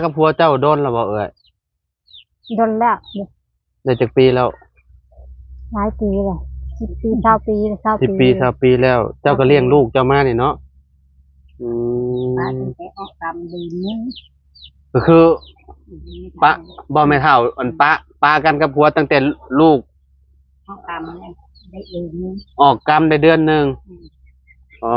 กับผัวเจ้าโดนแล้วบ่เอ่ยโดนแล้วได้จักปีแล้วหลายปีเลย10 ปี20 ปี10 ปี 20 ปีแล้วเจ้าก็เลี้ยงลูกเจ้ามานี่เนาะป้าตั้งแต่ออกกรรมเดือนนึงก็คือปะบ่แม่เฒ่าอันปะกันกับผัวตั้งแต่ลูกออกกรรมได้เดือนนึงออกกรรมได้เดือนนึงอ๋อ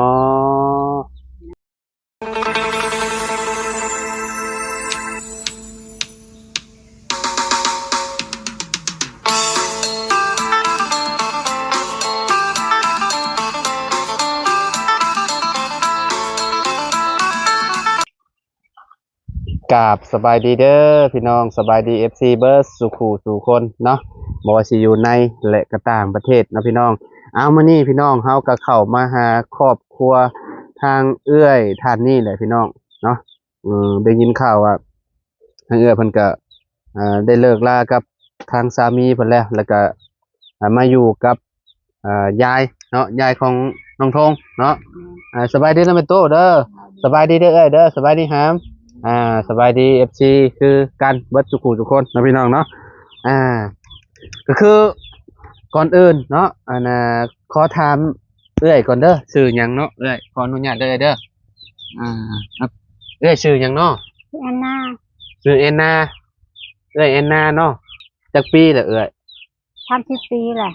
กราบสบายดีเด้อพี่น้องสบายดีFCเบิร์ดสุขูสู่คนเนาะบ่ว่าสิอยู่ในและก็ต่างประเทศนะพี่น้องเอามานี่พี่น้องเฮาก็เข้ามาหาครอบครัวทางเอื้อยท่านนี่แหละพี่น้องเนาะได้ยินข่าวว่าทางเอื้อยเพิ่นก็ได้เลิกลากับทางสามีเพิ่นแล้วก็มาอยู่กับยายเนาะยายของน้องธงเนาะสบายดีนะแม่โตเด้อสบายดีเด้อเอ้ยเด้อสบายดีหามสบายดี FC คือกันเบิดทุกคนนะพี่น้องเนาะก็คือก่อนอื่นเนาะขอถามเอื้อยก่อนเด้อชื่อหยังเนาะเอื้อยขออนุญาตเด้อเด้อครับเอื้อยชื่อหยังเนาะแอนนาชื่อแอนนาเอื้อยแอนนาเนาะจักปีละเอื้อย30 ปีแหละ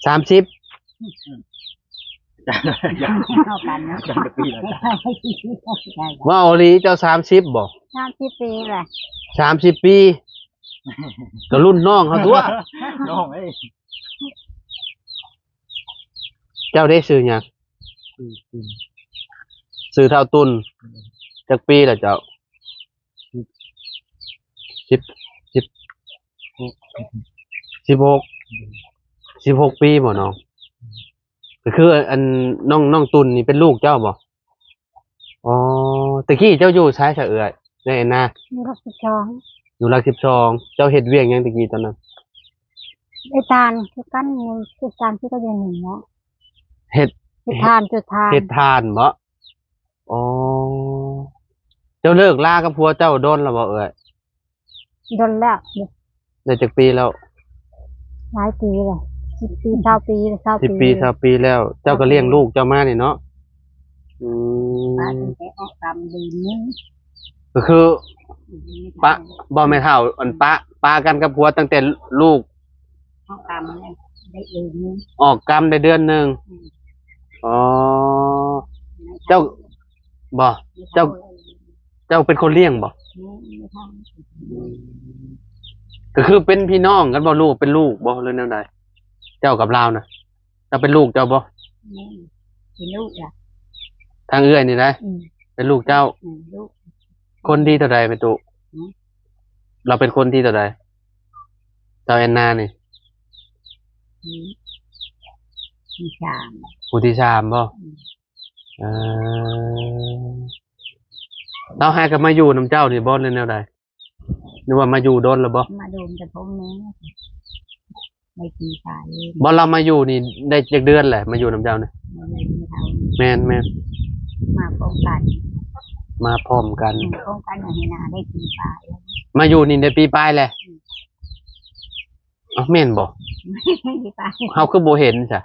30เข้ากันนะว่าเอาลีเจ้า30บ่30 ปีแหละ30 ปีก็รุ่นน้องเขาตัวน้องเอ้ยเจ้าได้ชื่อหยังชื่อเท่าตุนจักปีละเจ้า16 ปีบ่น้องก็คืออันน้องตุนนี่เป็นลูกเจ้าบ่อ๋อตะกี้เจ้าอยู่ใช้เฉเอื้อยได้นะอยู่รัก12อยู่หลัก12เจ้าเฮ็ดเวียกหยังตะกี้ตอนนั้นไอ้ตาลคือกันคือตาลที่ก็เรียนหนึ่งเนาะเฮ็ดทานจุดทานเฮ็ดทานบ่อ๋อเจ้าเลิกลากับผัวเจ้าโดนแล้วบ่เอ้ยโดนแล้วได้จักปีแล้วหลายปีเลย10 ปี20 ปี10 ปี 20 ปีแล้วเจ้าก็เลี้ยงลูกเจ้ามานี่เนาะป้าตั้งแต่ออกกรรมเดือนนึงก็คือปะบ่แม่เฒ่าอันปะกันกับผัวตั้งแต่ลูกออกกรรมได้เดือนนึงออกกรรมได้เดือนนึงอ๋อเจ้าบ่เจ้าเป็นคนเลี้ยงบ่ก็คือเป็นพี่น้องกันบ่ลูกเป็นลูกบ่หรือแนวใดเจ้ากับเรานะเจ้าเป็นลูกเจ้าบ่เป็นลูกอ่ะทางเอื้อยนี่นะเป็นลูกเจ้าลูกคนที่เท่าใดแม่ตุเราเป็นคนที่เท่าใดเจ้าแอนนานี่ที่3ผู้ที่3บ่เราหากันมาอยู่นำเจ้านี่บ่หรือแนวใดนึกว่ามาอยู่โดนแล้วบ่มาโดนแต่ผมแม่ในปีตายบ่เรามาอยู่นี่ได้จักเดือนแหละมาอยู่นำเจ้านี่แม่นมาพร้อมกันมาพร้อมกันให้นาได้ปีปลายมาอยู่นี่ได้ปีปลายแหละแม่นบ่เฮาคือบ่เห็นจ้ะ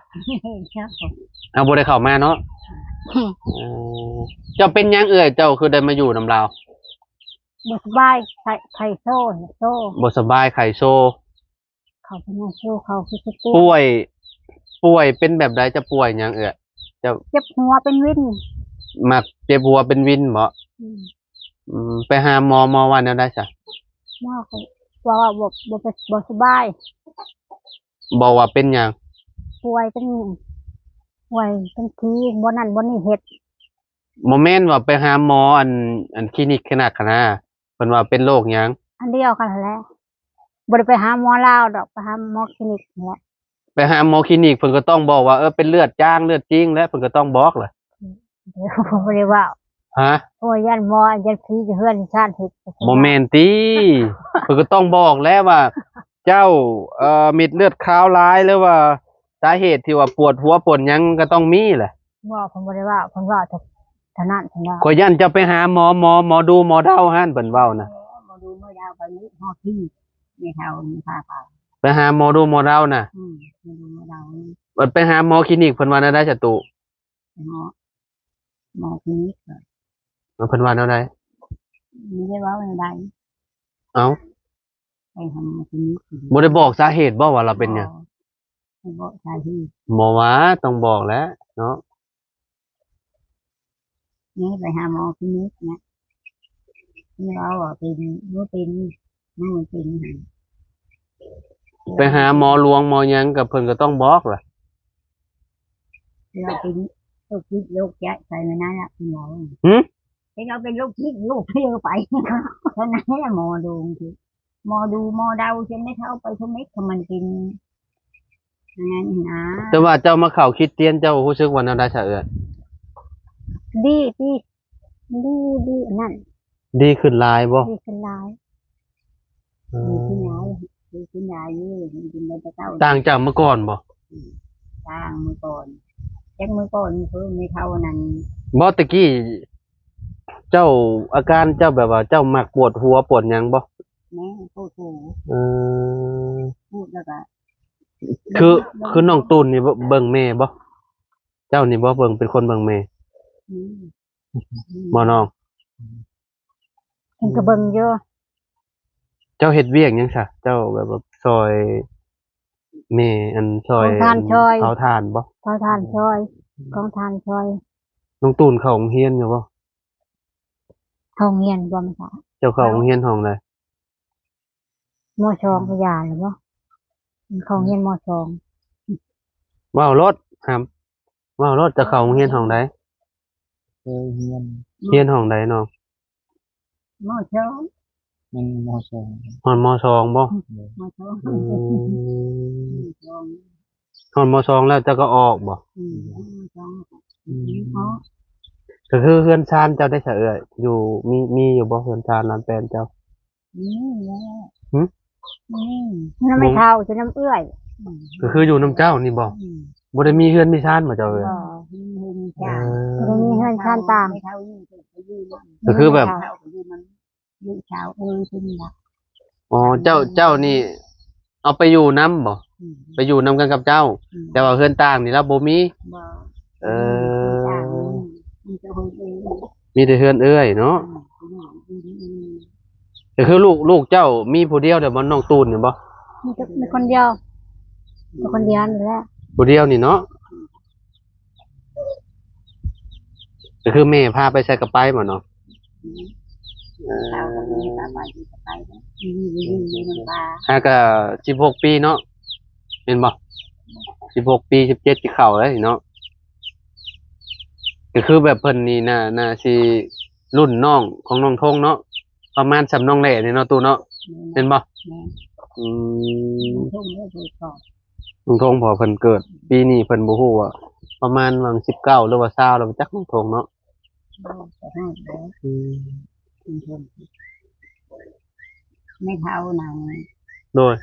เอาบ่ได้เข้ามาเนาะเจ้าเป็นหยังเอ่ยเจ้าคือได้มาอยู่นำเราบ่สบายไข้โซ่บ่สบายไข้โซเขาเป็นโซ่เขาคือป่วยเป็นแบบใดจะป่วยหยังเอ่ยเจ้าเจ็บหัวเป็นวินมักเจ็บหัวเป็นวินบ่ไปหาหมอว่าแนวใดจ้ะหมอเขาว่าบ่สบายบอกว่าเป็นหยังป่วยเป็นทีบ่นั่นบ่นี่เฮ็ดบ่แม่นว่าไปหาหมออันคลินิกขนาดเพิ่นว่าเป็นโรคหยังอันเดียวกันแหละบ่ได้ไปหาหมอลาวดอกไปหาหมอคลินิกแหละไปหาหมอคลินิกเพิ่นก็ต้องบอกว่าเป็นเลือดจางเลือดจริงแล้วเพิ่นก็ต้องบอกแหละเดี๋ยวบ่ได้ว่าฮะโอ้ยยันหมอยันผีจะเฮือนชาติเฮ็ดบ่แม่นติเพิ่นก็ต้องบอกแล้วว่าเจ้าเม็ดเลือดขาวหลายหรือว่าสาเหตุที่ว่าปวดหัวปวดหยังก็ต้องมีแหละบ่เพิ่นบ่ได้ว่าเพิ่นว่า เท่านั้นเท่านั้น ข่อยยันจะไปหาหมอดูหมอเดาหั่นเพิ่นเว้านะ มาดูเมื่อดาวไปนี้ฮอดที่ไม่เท่ามีพาไป ไปหาหมอดูหมอเดาน่ะ มาดูเมื่อดาวนี้ เพิ่นไปหาหมอคลินิกเพิ่นว่าแนวใดจะตุ หมอคนนี้ก็ เพิ่นว่าแนวใด ไม่ได้ว่าไม่ได้ เอ้า ไปทำคนนี้ บ่ได้บอกสาเหตุบ่ว่าเราเป็นหยัง ไม่บอกใช่ที่ หมอว่าต้องบอกแหล้วเนาะ นี่ไปหาหมอคนนี้นะนี่เราเป็นรู้เป็นไม่เป็น ไปหาหมอหลวงหมอหยังกับเพิ่นก็ต้องบอกล่ะ เราเป็นโรคคิดโรคแก่ใส่ไม่น่าละหมอ หึ เราเป็นโรคคิดโรคเพี้ยไปเพราะนั้นหมอดูคือหมอดูหมอเดาจะไม่เท่าไปทุกเม็ดมันเป็นงั้นนะ แต่ว่าเจ้ามาเข้าคริสเตียนเจ้ารู้สึกว่าแนวใดซะเอ้ย ดีนั่น ดีขึ้นหลายบ่ ดีขึ้นหลายดีขึ้นหลายนี่กินได้แต่เต้า ต่างจากเมื่อก่อนบ่ ต่างมือก่อนแจ็คมือก่อนเพิ่มไม่เท่านั้น บ่ตะกี้เจ้าอาการเจ้าแบบว่าเจ้ามักปวดหัวปวดหยังบ่ แม่พูดถูก เออ พูดแล้วก็ คือน้องตูนนี่เบิ่งแม่บ่เจ้านี่บ่เบิ่งเป็นคนเบิ่งแม่บ่น้อง เห็นกระเบิงเยอะ เจ้าเฮ็ดเวียกหยังซะเจ้าแบบว่าซอยแม่อันซอยเผาถ่านบ่ พอทานช่อยกองทานช่อย น้องตูนเข้าโรงเรียนอยู่บ่ ทองเงียนบ่มค่ะ เจ้าเข้าโรงเรียนห้องใด มอชองพยาหรือบ่เขาเงียนมอชอง ว้าวรถครับว้าวรถจะเข้าโรงเรียนห้องใด เคยเฮียน เรียนห้องใดน้อง มอชอง มันมอสอง ฮอนมสองบ่ มอชอง อืม ชอง ฮอนมสองแล้วเจ้าก็ออกบ่ มอชองอ๋อ ก็คือเฮือนชานเจ้าได้ซะเอ้ยอยู่มีอยู่บ่เฮือนชานนั้นแปลนเจ้า นี่แหละ หึ นี่น้ำไม่เท่าจะน้ำเอื้อย ก็คืออยู่น้ำเจ้านี่บ่บ่ได้มีเฮือนมีชานบ่เจ้าเอ้ย ก็ เอ จะมีเฮือนชานต่าง ก็คือแบบ ยืดเช้าเป็นแบบ อ๋อเจ้านี่ เอาไปอยู่น้ำบ่ไปอยู่น้ำกันกับเจ้า แต่ว่าเฮือนต่างนี่เราบ่มี บ่ เออ มันจะคนเอง มีแต่เฮือนเอ้ยเนาะก็คือลูกเจ้ามีผู้เดียวเดี๋ยวมันน้องตูนนี่บ่ มีคนเดียวมีคนเดียวนี่แหละ ผู้เดียวนี่เนาะก็คือแม่พาไปใส่กระไปบ่เนาะ เช้าก็มีตาไปมีน้ำปลา ฮะก็16 ปีเนาะเห็นบ่16 ปี17สิเข้าแล้วนี่เนาะก็คือแบบเพิ่นนี่น่าสิรุ่นน้องของน้องทงเนาะประมาณสำน้องแหล่นี่เนาะตูเนาะเห็นบ่อืม ทุ่งเนี่ยถูกต่อ น้องทงพอเพิ่นเกิด ปีนี้เพิ่นบ่ฮู้ว่าประมาณวัง19หรือว่า20แล้วจักน้องทงเนาะ จะให้แล้วไม่เท่าหนัง โดย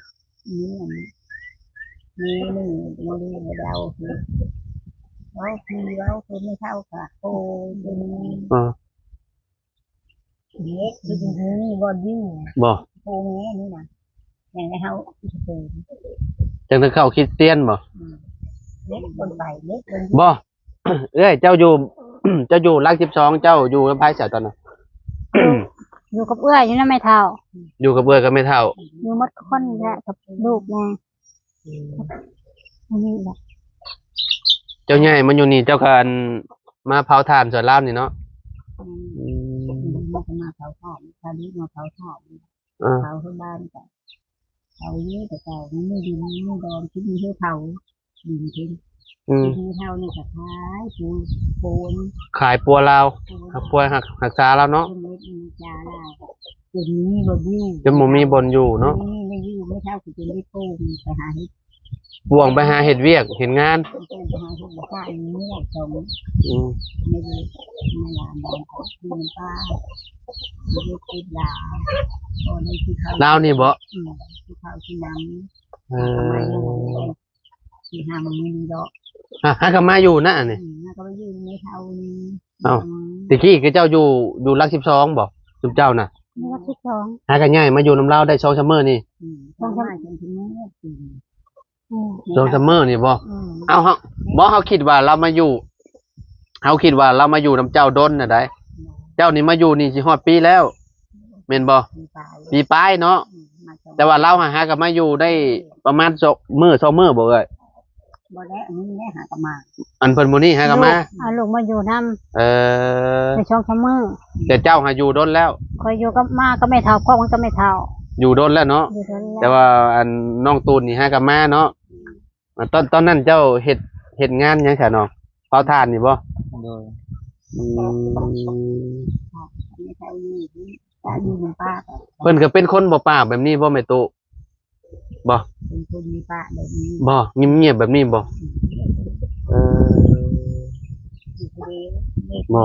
นี่โมเดลเราคือเราคือไม่เท่าค่ะโอ้เป็น เออ เล็กคือนี่บอดี้ บ่ โอ้แม่นี่นะอย่างไรเขาคือ จังได๋เข้าคริสเตียนบ่ เล็กคนไปเล็กคน บ่ เอ้ยเจ้าอยู่ เจ้าอยู่หลัก12เจ้าอยู่กับไผเสียตอนน่ะ อยู่กับเอื้อยอยู่นั่นไม่เท่า อยู่กับเอื้อก็ไม่เท่า อยู่มัดคนแหละกับลูกแม่อันนี้แหละ เจ้าใหญ่มันอยู่นี่เจ้ากันมาเผาถ่านส่วนลาวนี่เนาะ มาเผาถ่านตอนนี้มาเผาถ่าน อ่า เผาที่บ้านแต่เผาเยอะแต่เก่าไม่ดินไม่ดอนที่มีเท่าเผาดินทิ้ง อืม ที่เท่านี่ก็ท้ายปูปูน ขายปัวลาวปัวหักษาแล้วเนาะ เป็นเล็กมีจาลาจนนี้บ่ดิ้ว จนบ่มีบนอยู่เนาะ นี่ไม่ดิ้วไม่เท่าคือเป็นได้โป้งไปหาเห็ด บ่วงไปหาเฮ็ดเวียกเห็นงาน โป้งไปหาเห็ดบ้านนี้แหละชม อืม ไม่ได้ไม่ลานบางของที่มันป้าไม่ได้ติดลาตอนนี้ที่เขา ลาวนี่บ่ ที่เขาที่น้ำ เอ ทำไม อ ที่ห้ามันมีดอก หาก็มาอยู่นะอันนี่ แล้วก็ไปยืนในเท่านี้ เอ้าตะกี้คือเจ้าอยู่หลัก12บ่จุมเจ้าน่ะ วัดที่สอง หากันง่ายมาอยู่น้ำลาวได้2ซัมเมอร์นี่ ต้องมาจนถึงนี้ 2ซัมเมอร์นี่บ่เอาเฮาบ่เฮาคิดว่าเรามาอยู่เฮาคิดว่าเรามาอยู่น้ำเจ้าดนน่ะได้เจ้านี่มาอยู่นี่สิฮอดปีแล้วแม่นบ่ปีปลายเนาะแต่ว่าเราหากันมาอยู่ได้ประมาณ2มื้อ2มื้อบ่เอ้ย บ่ได้อันนี้แม่หากมา อันเพิ่นมื้อนี้หากันมา เอาลูกมาอยู่น้ เออ ำในช่องชัมเมอร์ แต่เจ้าหาอยู่ดนแล้ว คอยอยู่กับมาก็ไม่เท่าพ่อมันก็ไม่เท่า อยู่ดนแล้วเนาะ อยู่ตรงนี้ แต่ว่าอันน้องตูนนี่หากันมาเนาะตอนนั้นเจ้าเฮ็ดงานหยังซะเนาะเผาถ่านนี่บ่ โดย อืม ไม่ใช่นี่ตาดีมันป้า เพิ่นก็เป็นคนบ่ปากแบบนี้บ่แม่ตุบ่ เป็นคนมีป้าแบบนี้ บ่เงียบๆแบบนี้บ่เออ บ่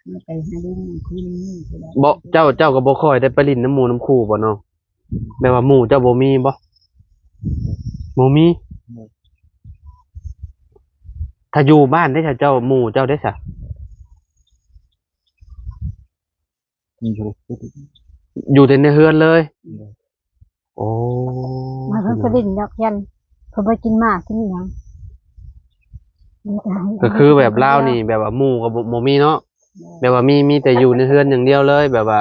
ไม่ไปหาดินคุยนี่ บ่เจ้าก็บ่ค่อยได้ไปลิ้นน้ำหมู่น้ำคู่บ่เนาะแม่ว่าหมู่เจ้าบ่มีบ่มีถ้าอยู่บ้านได้ถ้าเจ้าหมู่เจ้าได้ซะ มีธุรกิจ อยู่แต่ในเฮือนเลย โอ้ มาเพิ่นไปดินดอกยันเพิ่นไปกินมากกินอหยัง ก็คือแบบลาวนี่แบบว่าหมู่ก็บ่มีเนาะแบบว่ามีแต่อยู่ในเฮือนอย่างเดียวเลย แบบว่า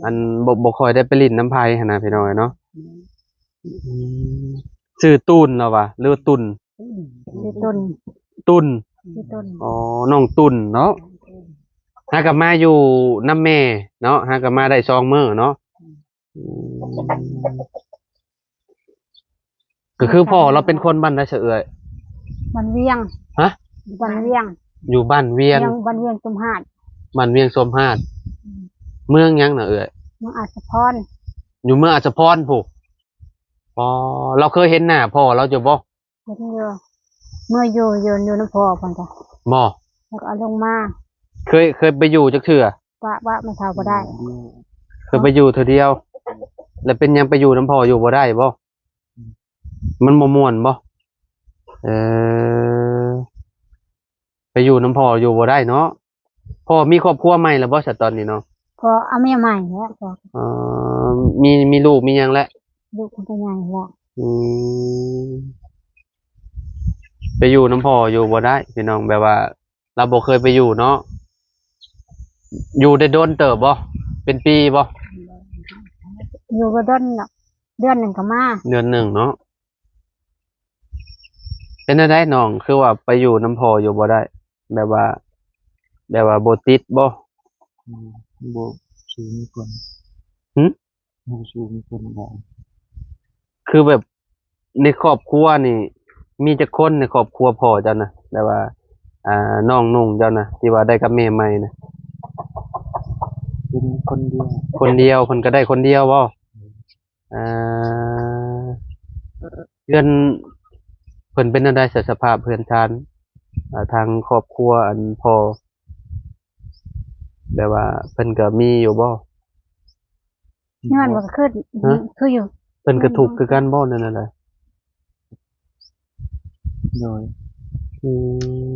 อันบ่ค่อยได้ไปลิ้นน้ำไผหั่นน่ะพี่น้อยเนาะชื่อตูนเนาะว่ะหรือว่าตุน ที่ต้น ตุน ที่ต้น อ๋อน้องตุนเนาะหากับมาอยู่น้ำแม่เนาะหากับมาได้2มื้อเนาะก็คือพ่อเราเป็นคนบ้านใดเฉยเอ่ย วันเวียง ฮะ วันเวียง อยู่บ้านเวียง วันเวียงตุมหาด บ้านเวียงสมหาดเมืองหยังน่ะเอ่ย เมืองอาสะพร อยู่เมืองอัศพรพุอ๋อเราเคยเห็นหน้าพ่อเราจะบ่ เพิ่นอยู่เมื่ออยู่น้ำพอเพิ่นก็ บ่ แล้วก็เอาลงมา เคยไปอยู่จักเทื่อ ว่าไม่เท่าก็ได้ เคยไปอยู่เทื่อเดียว แล้วเป็นหยังไปอยู่น้ำพ่ออยู่บ่ได้บ่มันบ่ม่วนบ่เออไปอยู่น้ำพ่ออยู่บ่ได้เนาะพ่อมีครอบครัวใหม่แล้วบ่ซะตอนนี้เนาะ พอเอาแม่ใหม่แล้วพอ อ๋อมีลูกมีหยังแล้ว ลูกมันก็ใหญ่แล้ว อืมไปอยู่น้ำพ่ออยู่บ่ได้พี่น้องแบบว่า เราบ่เคยไปอยู่เนาะอยู่ได้โดนเติบบ่เป็นปีบ่ อยู่ก็เดือนหนึ่งก็มา เดือนหนึ่งเนาะเป็นได้น้องคือว่าไปอยู่น้ำพ่ออยู่บ่ได้ แบบว่าบ่ติดบ่ โบสูมีคนโบสูมีคนบอก คือแบบในครอบครัวนี่ มีจักคนในครอบครัวพ่อเจ้านะแบบว่า น้องนุ่งเจ้านะที่ว่าได้กับแม่ใหม่นะ เป็นคนเดียว คนเดียวเพิ่นก็ได้คนเดียวบ่เพื่อนเพิ่นเป็นจั่งใดสภาพเพื่อนชานทางครอบครัวอันพ่อแบบว่าเพิ่นก็มีอยู่บ่ เงื่อนมันก็ขึ้นคืออยู่ เพิ่นก็ทุกข์คือกันบ่นั่นน่ะแหละ โดย อื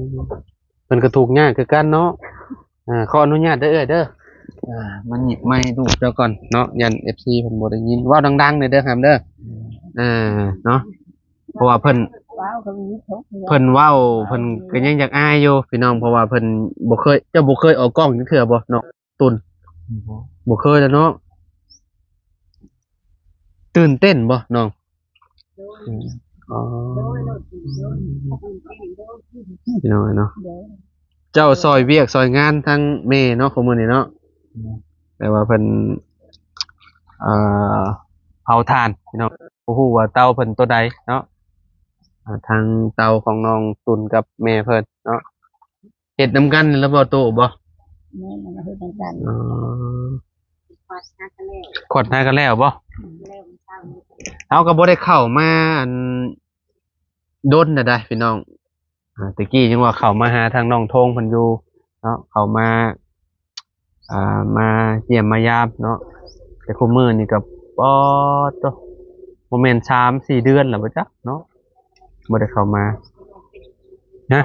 มเพิ่นก็ทุกข์ยากคือกันเนาะขออนุญาตเด้อเอ้ยเด้อมันหยิบไมค์ลูกเจ้าก่อนเนาะยัน FC เพิ่นบ่ได้ยินเว้าดังๆหน่อยเด้อครับเด้อเนาะเพราะว่าเพิ่น ว้าวเขามีทุกข์ เพิ่นเว้าเพิ่นก็ยังอยากอายอยู่พี่น้องเพราะว่าเพิ่นบ่เคยเจ้าบ่เคยออกกล้องจักเทื่อบ่เนาะตุนบ่เคยแล้วเนาะตื่นเต้นบ่น้องอ๋อพี่น้องเนาะเจ้าซอยเวียกซอยงานทั้งแม่เนาะของมื้อนี้เนาะแต่ว่าเพิ่นเอ่อเผาถ่านพี่น้องบ่ฮู้ว่าเตาเพิ่นตัวใดเนาะทางเตาของน้องตุนกับแม่เพิ่นเนาะเฮ็ดนำกันแล้วบ่โตบ่ แม่มันคือเป็นกัน อ๋อ ปัดนักกันแล้ว ขดหน้ากันแล้วบ่ แล้วมันเศร้า เอาก็บ่ได้เข้ามาอันโดนน่ะได้พี่น้องตะกี้ยังว่าเข้ามาหาทางน้องทงเพิ่นอยู่เนาะเข้ามามาเยี่ยมมายามเนาะแต่คุมื้อนี่ก็ป๊อดโตบ่แม่น3-4 เดือนแล้วบ่จ๊ะเนาะบ่ได้เข้ามาฮะ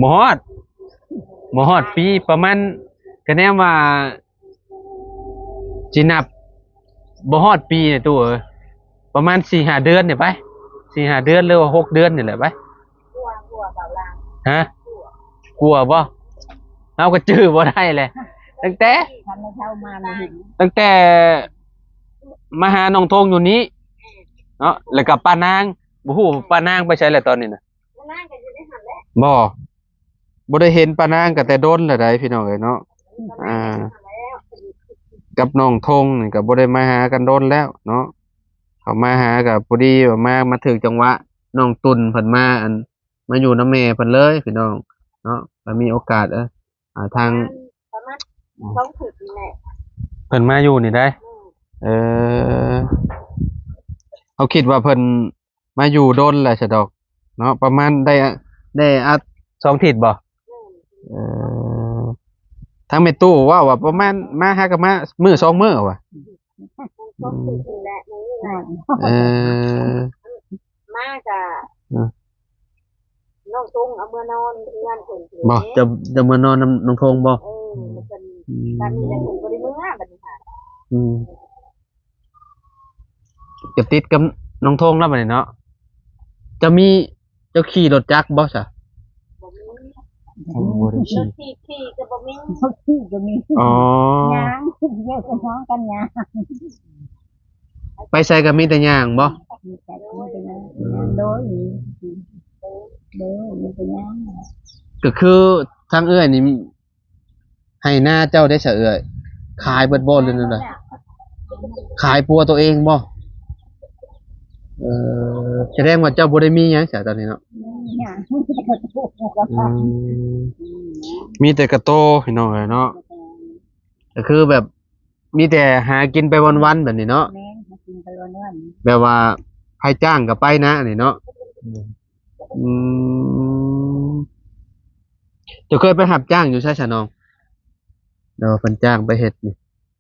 บ่ฮอดบ่ฮอดปีประมาณก็แนมว่าสินับบ่ฮอดปีเนี่ยตู้เอ้ยประมาณ4-5เดือนเนี่ยไป4-5เดือนหรือว่า6เดือนนี่แหละไปฮะกลัวบ่เฮาก็จื้อบ่ได้แหละตั้งแต่ ทำให้เข้ามาไม่เห็น ตั้งแต่มาหาน้องทงอยู่นี้เนาะแล้วก็ป้านางบ่ฮู้ป้านางไปใช้แล้วตอนนี้น่ะบ่ได้เห็นป้านางก็แต่โดนแล้วได้พี่น้องเอ้ยเนาะอ่ากับน้องทงนี่ก็บ่ได้มาหากันโดนแล้วเนาะเขามาหาก็พอดีว่ามาถึงจังหวะน้องตุ่นเพิ่นมาอยู่นำแม่เพิ่นเลยพี่น้องเนาะก็มีโอกาสทางประมาณ2 ถึงนี่แหละ เพิ่นมาอยู่นี่ได้เออเขาคิดว่าเพิ่นมาอยู่โดนแหละซะดอกเนาะประมาณได้2 ทิศบ่เออทางแม่ตู้ว่าประมาณมาหากันมามื้อ2มื้อว่ะเออ มาจ้ะน้องตุ้งเอาเมื่อนอนเพื่อนเพิ่น บ่จะมานอนน้องทงบ่มันเป็นตอนนี้ได้เพิ่นบ่ได้เมื่อบัดนี้ค่ะ จะติดกับน้องทงแล้วบัดนี้เนาะจะขี่รถจักรบ่ซะ บ่ได้ ร ขี่ ถขี่ก็บ่มีรถขี่ก็มี อ๋อย างเยอะกันท้องกันยาง ไปใส่ก็มีแต่ย่างบ่ มีแต่เป็นยางโดยมีแต่ยาง ก็คือทางเอื้อยนี่ให้หน้าเจ้าได้ซะเอื้อยขายเบิดบ่เลยนั่นน่ะขายปัวตัวเองบ่แสดงว่าเจ้าบ่ได้มีหยังซะตอนนี้เนาะ ยางกระตุกกระตัก มีแต่กระโตพี่น้องเอ้ยเนาะก็คือแบบมีแต่หากินไปวันๆแบบนี้เนาะ แม่มากินไปวัน แบบว่าใครจ้างก็ไปนะอันนี้เนาะอืมเจะเคยไปหับจ้างอยู่ใช่ชะน้องเดี๋ยวเพิ่นจ้างไปเฮ็ดนี่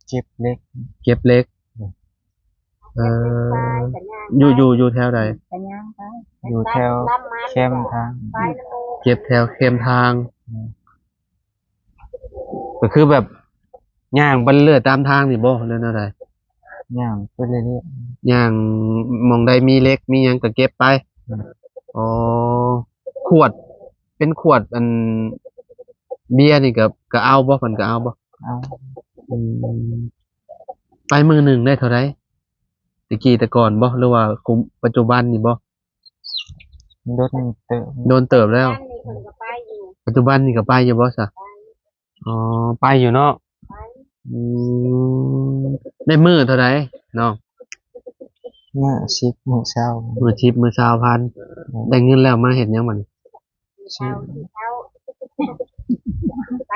เจ็บเล็ก เก็บเล็กอยู่แถวใด กันยางไป อยู่แถวแคมทาง ไปนโม เก็บแถวเข้มทาง ก็คือแบบย่างไปเรื่อยตามทางนี่บ่เรื่องอะไร ย่างไปเรื่อย ย่างหมองใดมีเล็กมีหยังก็เก็บไปอ๋อขวดเป็นขวดอันเบียร์นี่ก็เอาบ่เพิ่นก็เอาบ่ ๆเอา อืมไปมือหนึ่งได้เท่าไหร่ตะกี้แต่ก่อนบ่หรือว่าคุมปัจจุบันนี่บ่ รถเติม โดนเติบแล้ว บ้านนี่เพิ่นก็ไปอยู่ ปัจจุบันนี่ก็ไปอยู่บ่ซะอ๋อไปอยู่เนาะ ไป อืมได้มื้อเท่าไหร่เนาะ เมื่อ10 มื้อเช้า มื้อชิปมื้อ20,000ได้เงินแล้วมาเฮ็ดหยังมัน เช้าเช้า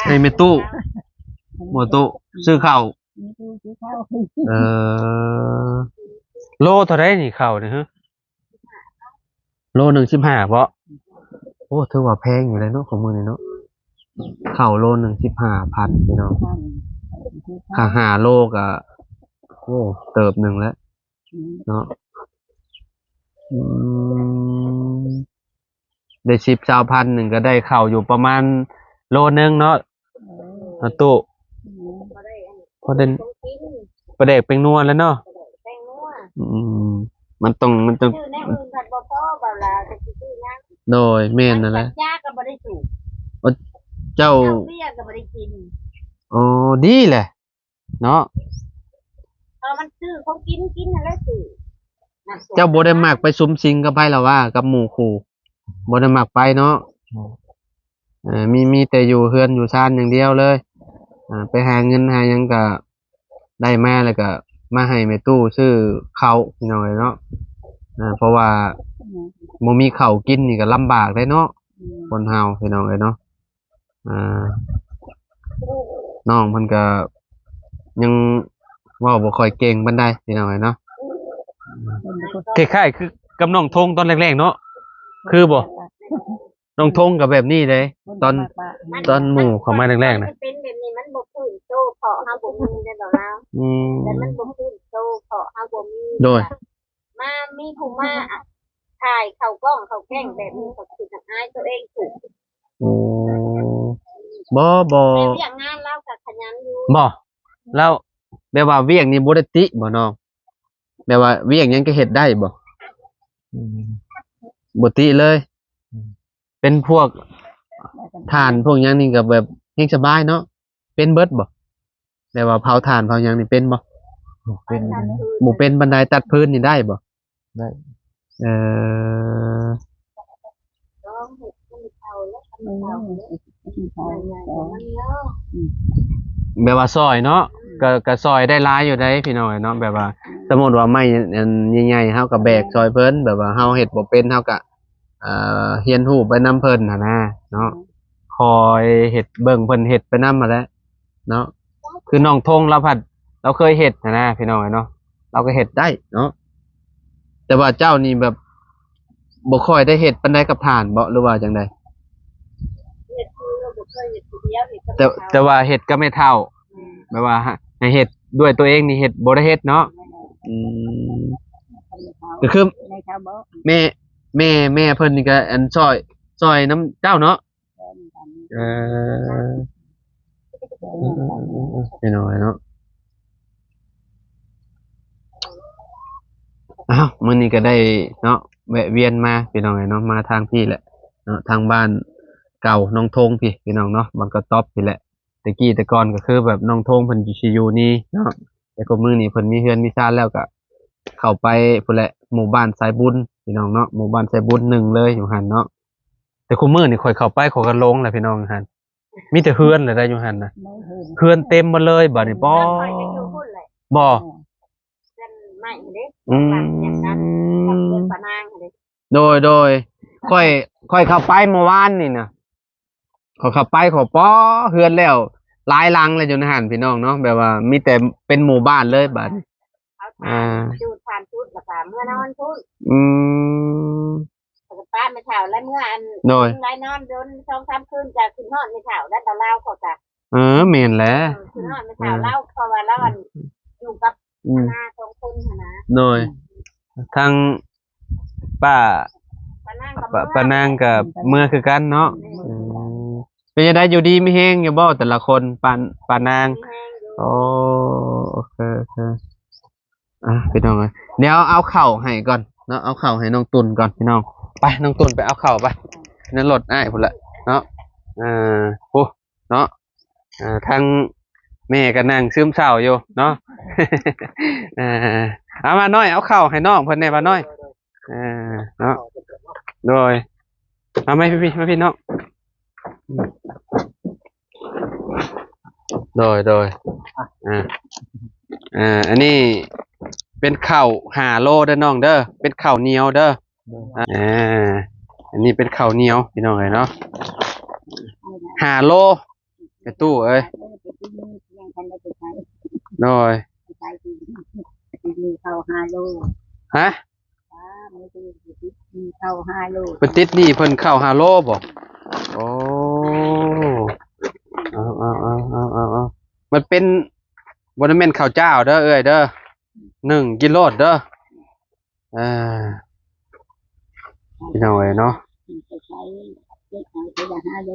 ให้แม่ตู้หมอตู้ซื้อข้าว มีตู้ซื้อข้าว เอ่อโลเท่าไหร่นี่ข้าวนี่ฮะโลหนึ่ง15บ่โอ้ถือว่าแพงอยู่เลยเนาะของมื้อนี้เนาะข้าวโลหนึ่ง15,000พี่น้องถ้า5โลก็โอ้เติบหนึงแล้วเนาะอืมได้10-20,000นึงก็ได้ข้าวอยู่ประมาณโลนึงเนาะตู้พอได้ กิน ประเดกเป็นนัวแล้วเนาะ แตงนัว อืมมันต้อง ชื่อแนวอื่นผัดบ่พอบ่ล่ะก็สิซื้อหยัง โดยแม่นนั่นแหละ จ้าก็บ่ได้สูบ เจ้า เบี้ยก็บ่ได้กิน อ๋อดีแหละเนาะ มันซื้อเขากินนั่นแหละซื้อ เจ้าบ่ได้มักไปซุ่มซิงกับไผแล้วว่ากับหมู่คู่บ่ได้มักไปเนาะมีแต่อยู่เฮือนอยู่ชานอย่างเดียวเลยไปหาเงินหาหยังก็ได้มาแล้วก็มาให้แม่ตู้ซื้อข้าวพี่น้องเนาะเพราะว่าบ่มีข้าวกินนี่ก็ลำบากได้เนาะคนเฮาพี่น้องเนาะน้องเพิ่นก็ยังเว้าบ่ค่อยเก่งปานใดพี่น้องเนาะคล้ายๆคือกับน้องทงตอนแรกๆเนาะคือบ่น้องทงก็แบบนี้เลยตอนหมู่เข้ามาแรกๆน่ะ เป็นแบบนี้มันบ่พื้นโตเพาะเฮาบ่มีได้ดอกนะแต่มันบ่พื้นโตเพาะเฮาบ่มี โดย มามีผู้มาถ่ายเข้ากล้องเข้าแกล้งแบบนี้ก็คืออายตัวเองถูก โอ้บ่ แต่เรื่องงานเราก็ขยันอยู่ บ่แล้วแบบว่าเวียงนี่บ่ได้ติบ่น้องแบบว่าเวียงหยังก็เฮ็ดได้บ่ อืม บ่ติเลย อืม เป็นพวกถ่านพวกหยังนี่ก็แบบเฮงสบายเนาะเป็นเบิดบ่แบบว่าเผาถ่านเผาหยังนี่เป็นบ่ เป็น บ่เป็นบันไดตัดพื้นนี่ได้บ่ ได้ เออ ร้องเห็ดมันเผาแล้วมันเผามันเยอะ แบบว่าซอยเนาะก็ซอยได้หลายอยู่ได้พี่น้อยเนาะแบบว่าสมมุติว่าไม้อันใหญ่ๆเฮาก็แบกซอยเพิ่นแบบว่าเฮาเฮ็ดบ่เป็นเฮาก็เรียนรู้ไปนํเพิ่นน่ะนะเนาะคอยเฮ็ดเบิ่งเพิ่นเฮ็ดไปนำมาแหล้วเนาะคือน้องทงเราเคยเฮ็ดนะพี่น้อยเนาะเราก็เฮ็ดได้เนาะแต่ว่าเจ้านี่แบบบ่ค่อยได้เฮ็ดปานใดกับฐานบ่หรือว่าจังได เห็ดคือเราบ่เคยเห็ดเดียวเห็ด แต่ว่าเฮ็ดก็ไม่เท่าแบบว่าให้เฮ็ดด้วยตัวเองนี่เฮ็ดบ่ได้เฮ็ดเนาะอืมก็คือ ในชาวบ้าน แม่เพิ่นนี่ก็อันซอยน้ำเจ้าเนาะเออพี่น้อยเนาะอ้าวมื้อนี้ก็ได้เนาะแวะเวียนมาพี่น้องเนาะมาทางพี่แหละเนาะทางบ้านเก่าน้องทงพี่น้องเนาะมันก็ต๊อบพี่แหละแต่ก่อนก็คือแบบน้องทงเพิ่นสิอยู่นี่เนาะแต่ก็มื้อนี้เพิ่นมีเฮือนมีซ่านแล้วก็เข้าไปพุ่นแหละหมู่บ้านสายบุญพี่น้องเนาะหมู่บ้านสายบุญหนึ่งเลยอยู่หั่นเนาะแต่คุมื้อนี่ข่อยเข้าไปข่อยก็ลงแหละพี่น้องหั่นมีแต่เฮือนเลยได้อยู่หั่นน่ะเฮือนเต็มหมดเลยบัดนี้บ่ คอยจะอยู่พุ่นเลย บ่ กันไม่เด้ อืม อย่างนั้นกับเรื่องปานางเด้ โดยค่อยเข้าไปเมื่อวานนี่นะขอยเข้าไปขอป้อเฮือนแล้วหลายหลังเลยอยู่ในหันพี่น้องเนาะแบบว่ามีแต่เป็นหมู่บ้านเลยบัดนี้ เอาทานจูดทานจูดแล้วก็เมื่อนอนพูด อืม แล้วก็ป้าไม่เท่าแล้วเมื่ออัน โดย ไรนอนโดน2-3คืนจะขึ้นนอนไม่เท่าแล้วแต่เล่าเขาจะ แม่นแหละ ขึ้นนอนไม่เท่าเล่าเพราะว่าเราอยู่กับ อืม นา2คนนะ โดยทางป้า ปานางกับ ป้านางกับเมื่อคือกันเนาะอืมเป็นยังไงอยู่ดีไม่แห้งอยู่บ่แต่ละคนป้านางโอ้โอเคพี่น้องเอ้ยเดี๋ยวเอาเข่าวให้ก่อนเนาะเอาเข่าวให้น้องตุนก่อนพี่น้องไปน้องตุนไปเอาเข่าวไปนั่นรถอ้ายพุ่นละเนาะโอ้เนาะทั้งแม่ก็นั่งซึมเศร้าอยู่เนาะ เอามาน้อยเอาเข่าวให้น้องเพิ่นแน่มาน้อยเนาะโดยเอาไหมพี่มาพี่น้องโดยอันนี้เป็นข้าว5 โลเด้อน้องเด้อเป็นข้าวเหนียวเด้ออันนี้เป็นข้าวเหนียวพี่น้องเอ้ยเนาะ5 โลไอ้ตู้เอ้ยโดย มีเข้า5 โล ฮะ มีเข้า5 โล เพิ่นติดหนี้เพิ่นข้าว5 โลบ่โอ้เอามันเป็นบ่ได้แม่นข้าวเจ้าเด้อเอ้ยเด้อ1 กิโลเด้อพี่น้องเอ้ยเนาะ ไปใช้เล็กเอาไป5 โล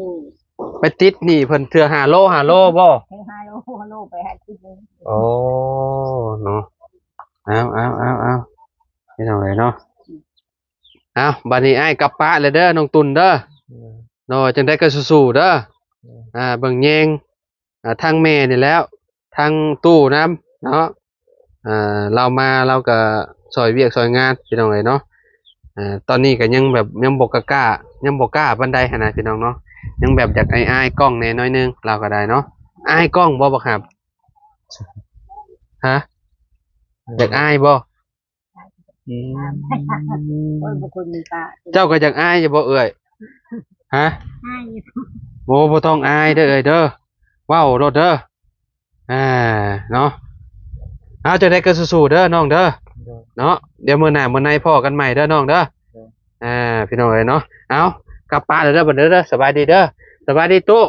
ไปติดหนี้เพิ่นเทื่อ5 โล5 โลบ่ ไป5 โลไปหาที่นึง โอ้เนาะเอาพี่น้องเอ้ยเนาะเอาบัดนี้อ้ายกลับป้าเลยเด้อน้องตุนเด้อเนาะจังได๋ก็สู้ๆเด้อเบิ่งแยงทางแม่นี่แล้วทางตู้นำเนาะเราก็ซอยเวียกซอยงานพี่น้องเอ้ยเนาะตอนนี้ก็ยังแบบยังบ่กล้าปานใดหั่นน่ะพี่น้องเนาะยังแบบอยากอายๆกล้องแหน่น้อยนึงเราก็ได้เนาะอายกล้องบ่ครับฮะอยากอายบ่ โอ้ยบุคคลมีตา เจ้าก็อยากอายอยู่บ่เอ่ยฮะ ให้ บ่ต้องอายเด้อเอ่ยเด้อเว้าโลดเด้อเนาะเอาจะได้ก็สู้ๆเด้อน้องเด้อเนาะเดี๋ยวมื้อหน้ามื้อในพ้อกันใหม่เด้อน้องเด้อพี่น้องเอ้ยเนาะเอากลับป้านเด้อบัดเด้อสบายดีเด้อสบายดีตุ๊